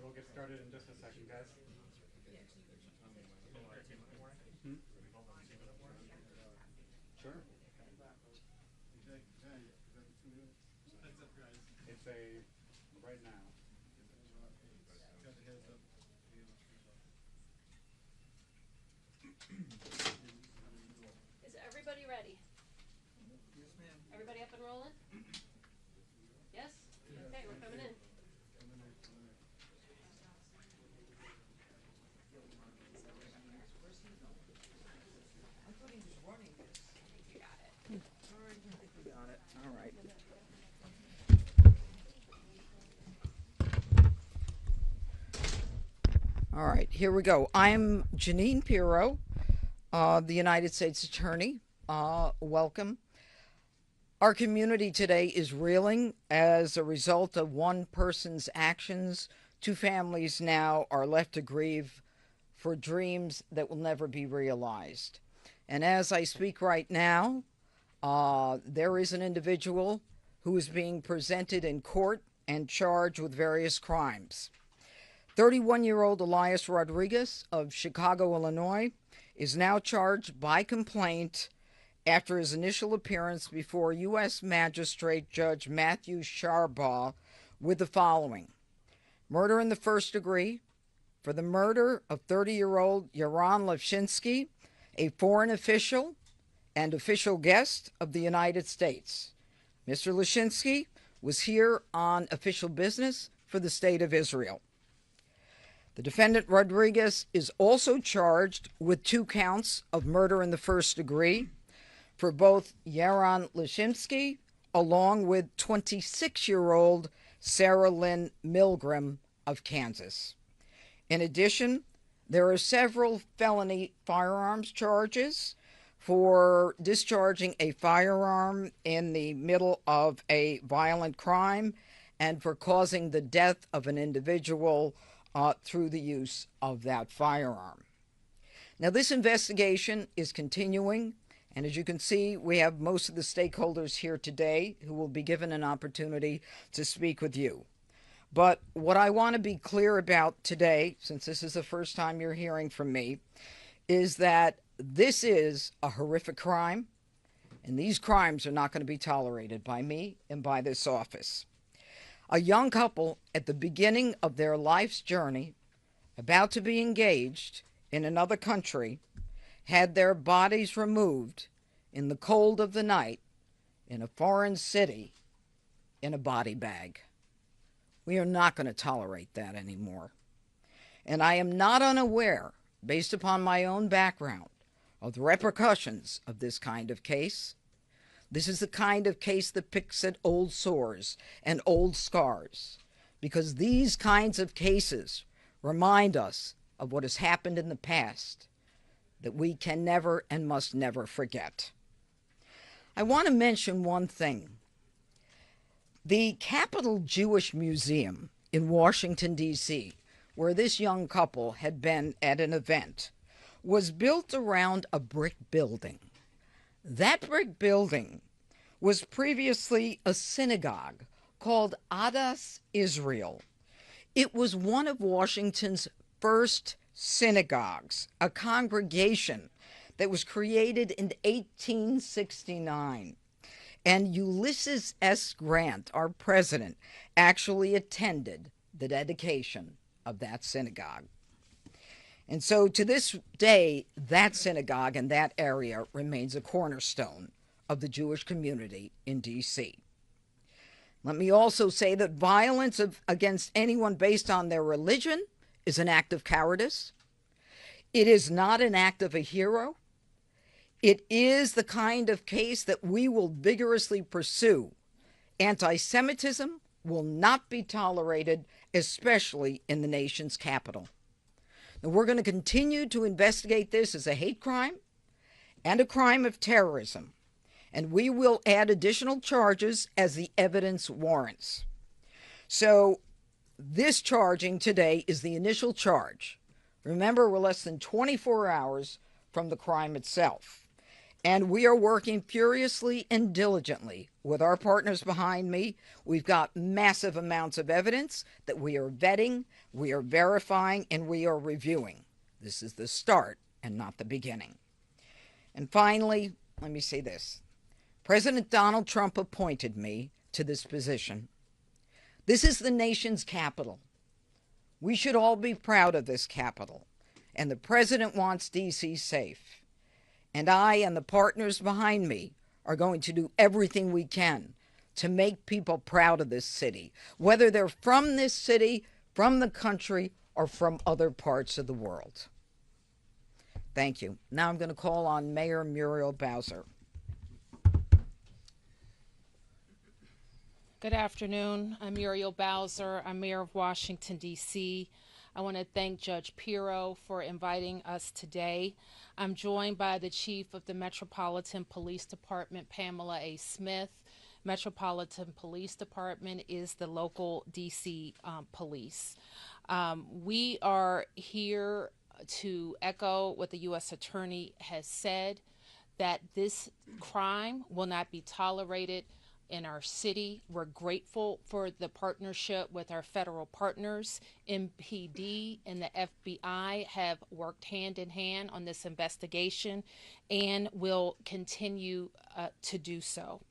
We'll get started in just a second, guys. Hmm? Sure. It's a right now. Is everybody ready? Yes, ma'am. Everybody up and rolling? Yes? Okay, we're coming in. I thought he was running this. I think you got it. All right, I think we got it. All right. All right, here we go. I'm Janine Pirro, the United States Attorney. Welcome. Our community today is reeling as a result of one person's actions. Two families now are left to grieve for dreams that will never be realized. And as I speak right now, there is an individual who is being presented in court and charged with various crimes. 31-year-old Elias Rodriguez of Chicago, Illinois, is now charged by complaint after his initial appearance before U.S. Magistrate Judge Matthew Sharbaugh with the following: murder in the first degree for the murder of 30-year-old Yaron Levshinsky, a foreign official and official guest of the United States. Mr. Levshinsky was here on official business for the State of Israel. The defendant Rodriguez is also charged with 2 counts of murder in the first degree for both Yaron Levshinsky along with 26-year-old Sarah Lynn Milgram of Kansas. In addition, there are several felony firearms charges for discharging a firearm in the middle of a violent crime and for causing the death of an individual through the use of that firearm. Now, this investigation is continuing, and as you can see, we have most of the stakeholders here today who will be given an opportunity to speak with you. But what I want to be clear about today, since this is the first time you're hearing from me, is that this is a horrific crime, and these crimes are not going to be tolerated by me and by this office. A young couple at the beginning of their life's journey, about to be engaged in another country, had their bodies removed in the cold of the night in a foreign city in a body bag. We are not going to tolerate that anymore. And I am not unaware, based upon my own background, of the repercussions of this kind of case. This is the kind of case that picks at old sores and old scars, because these kinds of cases remind us of what has happened in the past that we can never and must never forget. I want to mention one thing. The Capitol Jewish Museum in Washington, D.C., where this young couple had been at an event, was built around a brick building. That brick building was previously a synagogue called Adas Israel. It was one of Washington's first synagogues, a congregation that was created in 1869. And Ulysses S. Grant, our president, actually attended the dedication of that synagogue. And so to this day, that synagogue and that area remains a cornerstone of the Jewish community in D.C. Let me also say that violence against anyone based on their religion is an act of cowardice. It is not an act of a hero. It is the kind of case that we will vigorously pursue. Anti-Semitism will not be tolerated, especially in the nation's capital. Now, we're going to continue to investigate this as a hate crime and a crime of terrorism, and we will add additional charges as the evidence warrants. So this charging today is the initial charge. Remember, we're less than 24 hours from the crime itself. And we are working furiously and diligently with our partners behind me. We've got massive amounts of evidence that we are vetting, we are verifying, and we are reviewing. This is the start and not the beginning. And finally, let me say this. President Donald Trump appointed me to this position. This is the nation's capital. We should all be proud of this capital. And the president wants D.C. safe. And I and the partners behind me are going to do everything we can to make people proud of this city, whether they're from this city, from the country, or from other parts of the world. Thank you. Now I'm going to call on Mayor Muriel Bowser. Good afternoon. I'm Muriel Bowser. I'm Mayor of Washington, D.C. I want to thank Judge Pirro for inviting us today. I'm joined by the Chief of the Metropolitan Police Department, Pamela A. Smith. Metropolitan Police Department is the local D.C. police. We are here to echo what the U.S. Attorney has said, that this crime will not be tolerated in our city. We're grateful for the partnership with our federal partners. MPD and the FBI have worked hand in hand on this investigation and will continue to do so.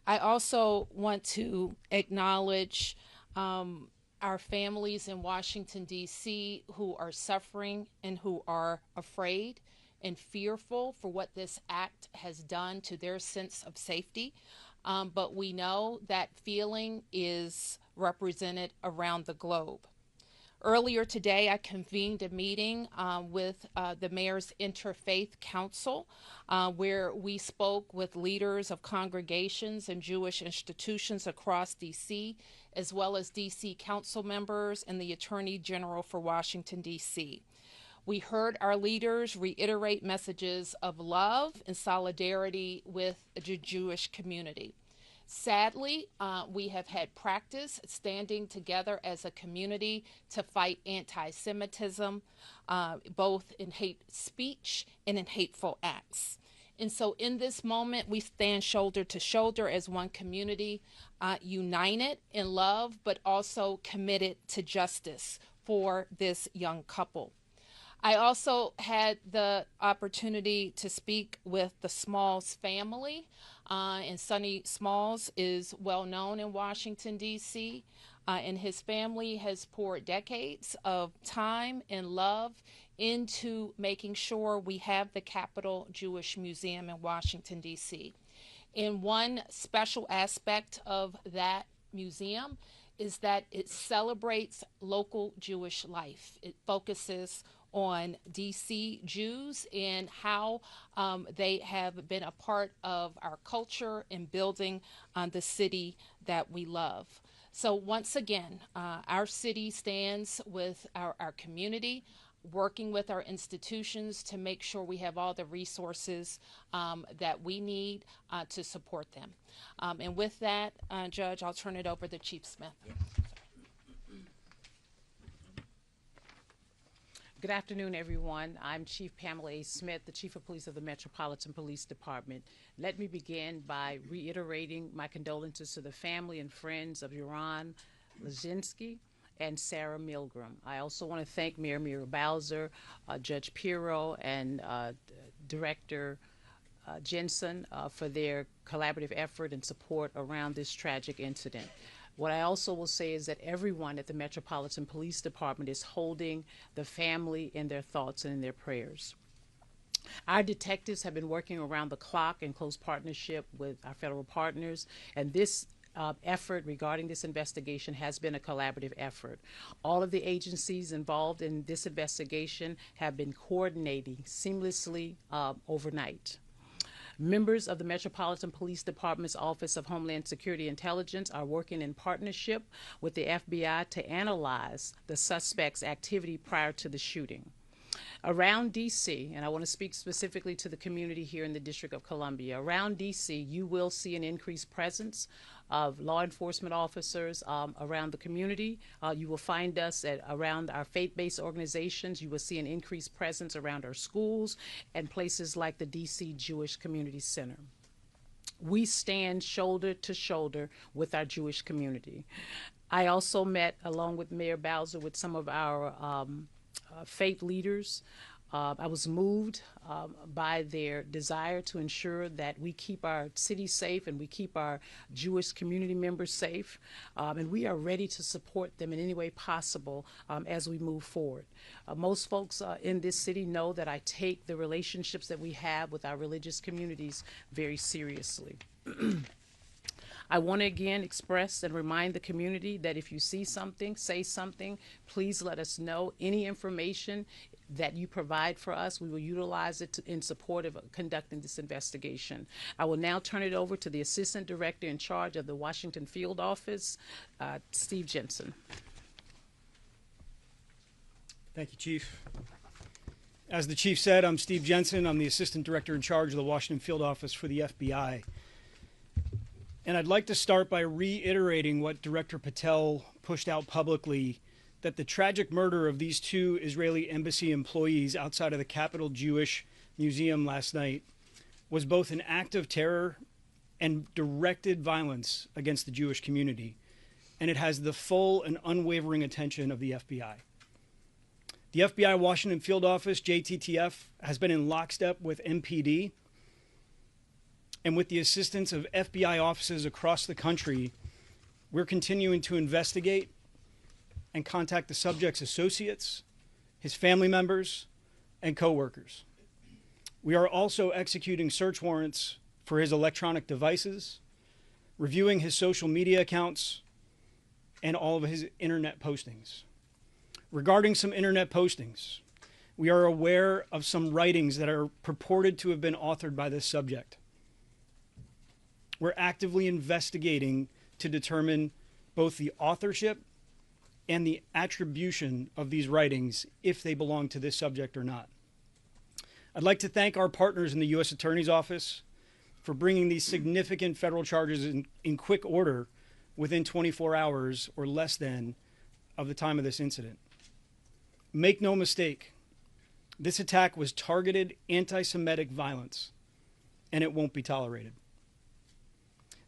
I also want to acknowledge our families in Washington, D.C. who are suffering and who are afraid and fearful for what this act has done to their sense of safety. But we know that feeling is represented around the globe. Earlier today, I convened a meeting with the Mayor's Interfaith Council, where we spoke with leaders of congregations and Jewish institutions across D.C., as well as D.C. council members and the Attorney General for Washington, D.C. We heard our leaders reiterate messages of love and solidarity with the Jewish community. Sadly, we have had practice standing together as a community to fight anti-Semitism, both in hate speech and in hateful acts. And so in this moment, we stand shoulder to shoulder as one community, united in love, but also committed to justice for this young couple. I also had the opportunity to speak with the Smalls family, and Sonny Smalls is well known in Washington, D.C., and his family has poured decades of time and love into making sure we have the Capitol Jewish Museum in Washington, D.C. And one special aspect of that museum is that it celebrates local Jewish life. It focuses on D.C. Jews and how they have been a part of our culture and building the city that we love. So once again, our city stands with our community, working with our institutions to make sure we have all the resources that we need to support them. And with that, Judge, I'll turn it over to Chief Smith. Good afternoon, everyone. I'm Chief Pamela A. Smith, the Chief of Police of the Metropolitan Police Department. Let me begin by reiterating my condolences to the family and friends of Yaron Lazinski and Sarah Milgram. I also want to thank Mayor Muriel Bowser, Judge Pirro, and Director Jensen for their collaborative effort and support around this tragic incident. What I also will say is that everyone at the Metropolitan Police Department is holding the family in their thoughts and in their prayers. Our detectives have been working around the clock in close partnership with our federal partners, and this effort regarding this investigation has been a collaborative effort. All of the agencies involved in this investigation have been coordinating seamlessly overnight. Members of the Metropolitan Police Department's Office of Homeland Security Intelligence are working in partnership with the FBI to analyze the suspect's activity prior to the shooting. Around D.C., and I want to speak specifically to the community here in the District of Columbia, around D.C. you will see an increased presence of law enforcement officers around the community. You will find us around our faith-based organizations. You will see an increased presence around our schools and places like the DC Jewish Community Center. We stand shoulder to shoulder with our Jewish community. I also met, along with Mayor Bowser, with some of our faith leaders. I was moved by their desire to ensure that we keep our city safe and we keep our Jewish community members safe. And we are ready to support them in any way possible as we move forward. Most folks in this city know that I take the relationships that we have with our religious communities very seriously. I want to again express and remind the community that if you see something, say something, please let us know. Any information that you provide for us, we will utilize it in support of conducting this investigation. I will now turn it over to the Assistant Director in charge of the Washington Field Office, Steve Jensen. Thank you, Chief. As the Chief said, I'm Steve Jensen. I'm the Assistant Director in charge of the Washington Field Office for the FBI. And I'd like to start by reiterating what Director Patel pushed out publicly, that the tragic murder of these two Israeli embassy employees outside of the Capitol Jewish Museum last night was both an act of terror and directed violence against the Jewish community. And it has the full and unwavering attention of the FBI. The FBI Washington Field Office, JTTF, has been in lockstep with MPD. And with the assistance of FBI offices across the country, we're continuing to investigate and contact the subject's associates, his family members, and coworkers. We are also executing search warrants for his electronic devices, reviewing his social media accounts, and all of his internet postings. Regarding some internet postings, we are aware of some writings that are purported to have been authored by this subject. We're actively investigating to determine both the authorship and the attribution of these writings, if they belong to this subject or not. I'd like to thank our partners in the U.S. Attorney's Office for bringing these significant federal charges in quick order within 24 hours or less than of the time of this incident. Make no mistake, this attack was targeted anti-Semitic violence, and it won't be tolerated.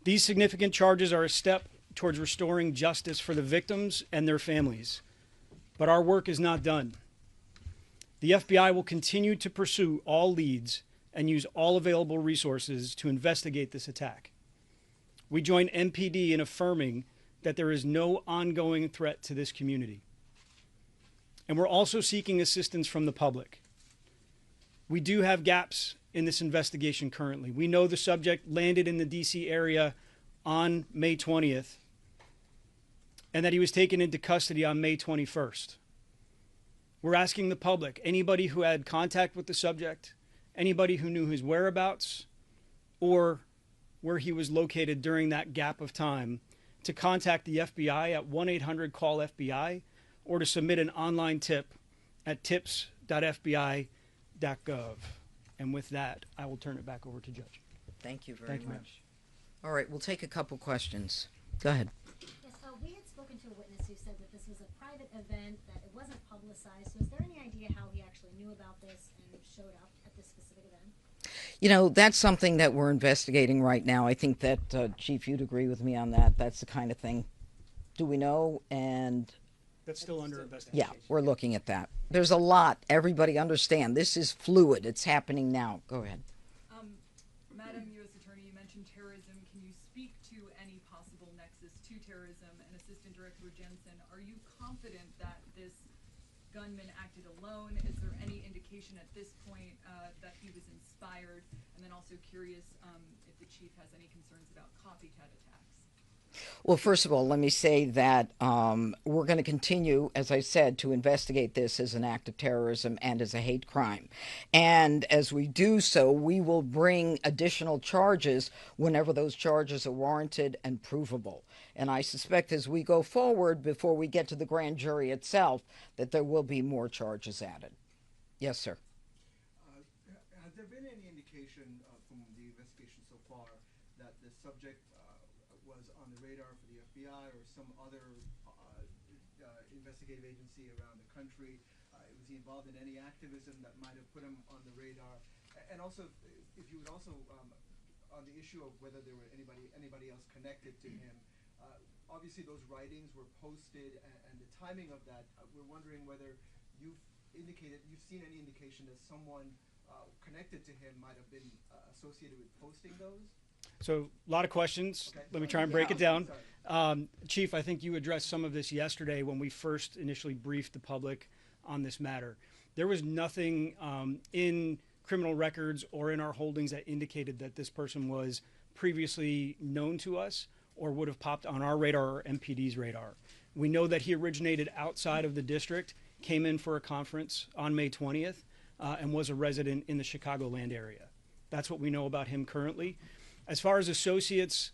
These significant charges are a step towards restoring justice for the victims and their families. But our work is not done. The FBI will continue to pursue all leads and use all available resources to investigate this attack. We join MPD in affirming that there is no ongoing threat to this community. And we're also seeking assistance from the public. We do have gaps in this investigation currently. We know the subject landed in the DC area on May 20th and that he was taken into custody on May 21st. We're asking the public, anybody who had contact with the subject, anybody who knew his whereabouts or where he was located during that gap of time, to contact the FBI at 1-800-CALL-FBI or to submit an online tip at tips.fbi.gov. And with that, I will turn it back over to Judge. Thank you very Thank you, ma'am. much. All right, we'll take a couple questions. Go ahead. Yes, we had spoken to a witness who said that this was a private event, that it wasn't publicized. So is there any idea how he actually knew about this and showed up at this specific event? You know, that's something that we're investigating right now. I think that, Chief, you'd agree with me on that. That's the kind of thing. Do we know? And That's still under investigation. yeah, we're looking at that. There's a lot. Everybody understand. This is fluid. It's happening now. Go ahead. Madam U.S. Attorney, you mentioned terrorism. Can you speak to any possible nexus to terrorism? And Assistant Director Jensen, are you confident that this gunman acted alone? Is there any indication at this point that he was inspired? And then also curious if the chief has any concerns about copycat attacks. Well, first of all, let me say that we're going to continue, as I said, to investigate this as an act of terrorism and as a hate crime. And as we do so, we will bring additional charges whenever those charges are warranted and provable. And I suspect as we go forward, before we get to the grand jury itself, that there will be more charges added. Yes, sir. Has there been any indication from the investigation so far that the subject was on radar for the FBI or some other investigative agency around the country? Was he involved in any activism that might have put him on the radar? And also, if you would also, on the issue of whether there were anybody else connected to him, obviously those writings were posted, and the timing of that, we're wondering whether you've seen any indication that someone connected to him might have been associated with posting those? So a lot of questions. Okay. Let me try and break it down. Chief, I think you addressed some of this yesterday when we first initially briefed the public on this matter. There was nothing in criminal records or in our holdings that indicated that this person was previously known to us or would have popped on our radar or MPD's radar. We know that he originated outside of the district, came in for a conference on May 20th, and was a resident in the Chicagoland area. That's what we know about him currently. As far as associates,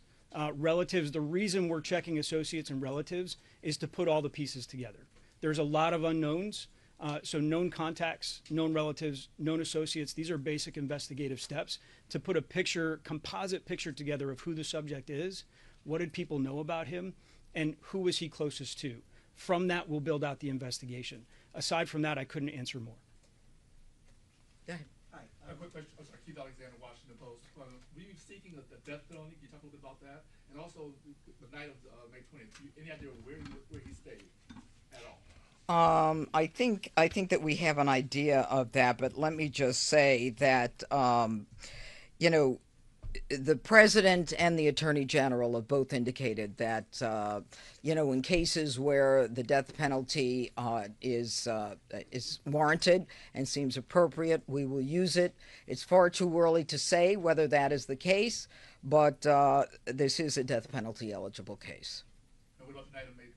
relatives, the reason we're checking associates and relatives is to put all the pieces together. There's a lot of unknowns. So known contacts, known relatives, known associates, these are basic investigative steps to put a picture, composite picture together of who the subject is, what did people know about him, and who was he closest to. From that, we'll build out the investigation. Aside from that, I couldn't answer more. Go ahead. Hi. A quick question. I'm sorry, Keith Alexander, Washington Post. Were you seeking the death penalty? Can you talk a little bit about that? And also, the night of May 20th, any idea where he stayed at all? I think that we have an idea of that, but let me just say that, you know, the president and the attorney general have both indicated that, you know, in cases where the death penalty is warranted and seems appropriate, we will use it. It's far too early to say whether that is the case, but this is a death penalty eligible case. And what about the night of May 20th?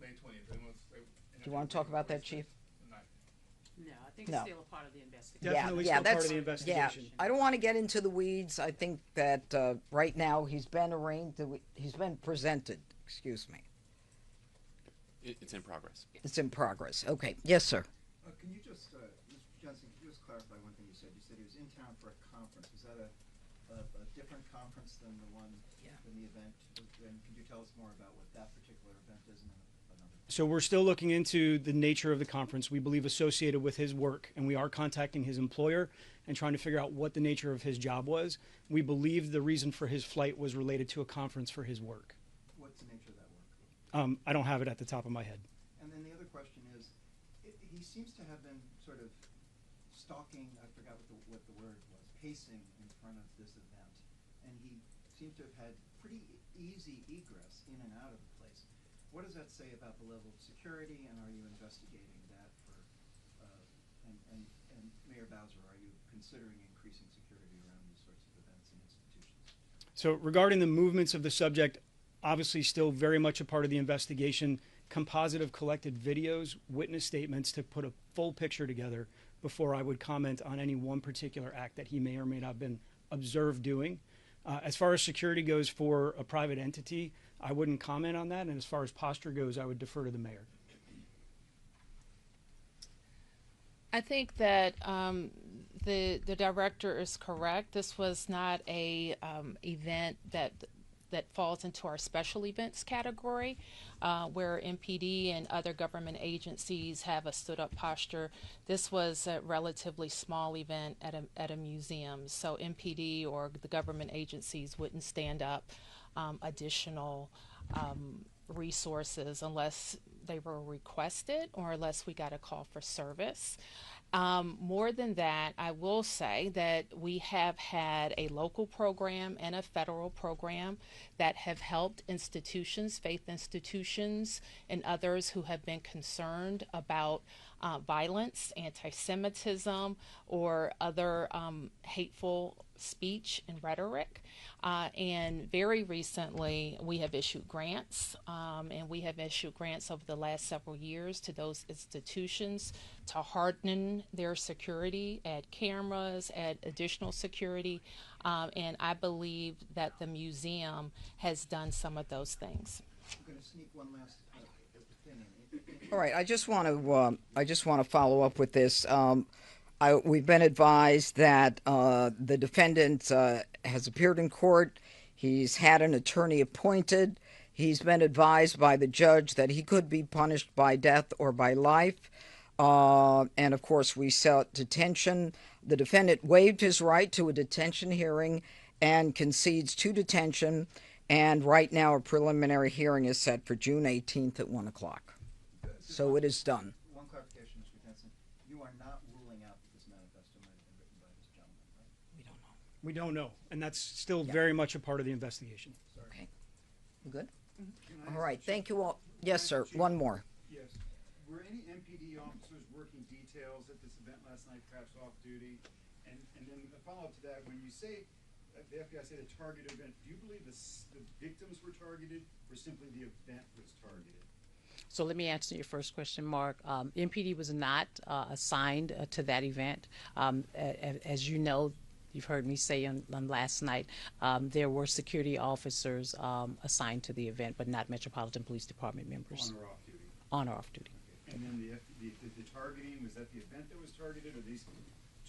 Do you want to talk about that, Chief? No, I think it's still a part of the investigation. Definitely still part of the investigation. Yeah, I don't want to get into the weeds. I think that right now he's been arraigned. He's been presented. Excuse me. It's in progress. It's in progress. Okay. Yes, sir. Can you just, Mr. Johnson, can you just clarify one thing you said? You said he was in town for a conference. Was that a different conference than the one, than the event? And could you tell us more about what that particular event is and then another? So we're still looking into the nature of the conference, we believe associated with his work, and we are contacting his employer and trying to figure out what the nature of his job was. We believe the reason for his flight was related to a conference for his work. What's the nature of that work? I don't have it at the top of my head. And then the other question is, he seems to have been sort of stalking, I forgot what the word was, pacing in front of this event, and he seems to have had pretty easy egress in and out of the place. What does that say about the level of security, and are you investigating that for, and Mayor Bowser, are you considering increasing security around these sorts of events and institutions? So regarding the movements of the subject, obviously still very much a part of the investigation. Composite of collected videos, witness statements to put a full picture together before I would comment on any one particular act that he may or may not have been observed doing. As far as security goes for a private entity, I wouldn't comment on that, and as far as posture goes, I would defer to the mayor. I think that the director is correct. This was not a event that falls into our special events category, where MPD and other government agencies have a stood-up posture. This was a relatively small event at a museum, so MPD or the government agencies wouldn't stand up additional resources unless they were requested or unless we got a call for service. More than that, I will say that we have had a local program and a federal program that have helped institutions, faith institutions, and others who have been concerned about violence, anti-Semitism, or other hateful speech and rhetoric. And very recently, we have issued grants, and we have issued grants over the last several years to those institutions to harden their security, add cameras, add additional security, and I believe that the museum has done some of those things. I'm going to sneak one last thing in. All right. I just want to follow up with this. We've been advised that the defendant has appeared in court. He's had an attorney appointed. He's been advised by the judge that he could be punished by death or by life. And of course, we sought detention. The defendant waived his right to a detention hearing and concedes to detention. And right now, a preliminary hearing is set for June 18th at 1 o'clock. So it is done. One clarification, Mr. Denson. You are not ruling out that this manifesto might have been written by this gentleman, right? We don't know. We don't know, and that's still very much a part of the investigation. Okay. You good? All right. Thank you all. Yes, sir. One more. Yes. Were any MPD officers working details at this event last night, perhaps off duty? And then a follow-up to that, when you say, the FBI said a targeted event, do you believe the victims were targeted or simply the event was targeted? So let me answer your first question, Mark. MPD was not assigned to that event. As you know, you've heard me say on last night, there were security officers assigned to the event, but not Metropolitan Police Department members. On or off duty? On or off duty. Okay. And then the targeting, was that the event that was targeted or these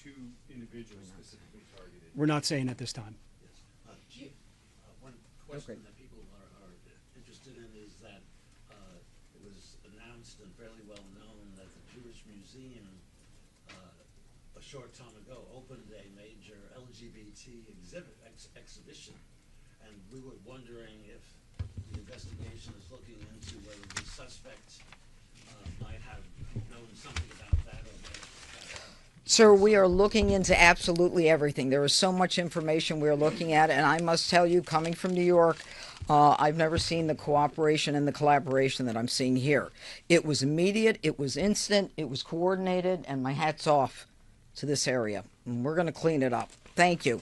two individuals specifically targeted? We're not saying at this time. Yes. Chief, one question that people are interested in is that it was announced and fairly well known that the Jewish Museum a short time ago opened a major LGBT exhibition, and we were wondering if the investigation is looking into whether the suspect might have known something about that or might have. Sir, we are looking into absolutely everything. There is so much information we're looking at, and I must tell you, coming from New York, I've never seen the cooperation and the collaboration that I'm seeing here. It was immediate, it was instant, it was coordinated, and my hat's off to this area. And we're going to clean it up. Thank you.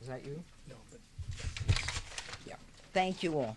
Is that you? No, but Yeah. Thank you all.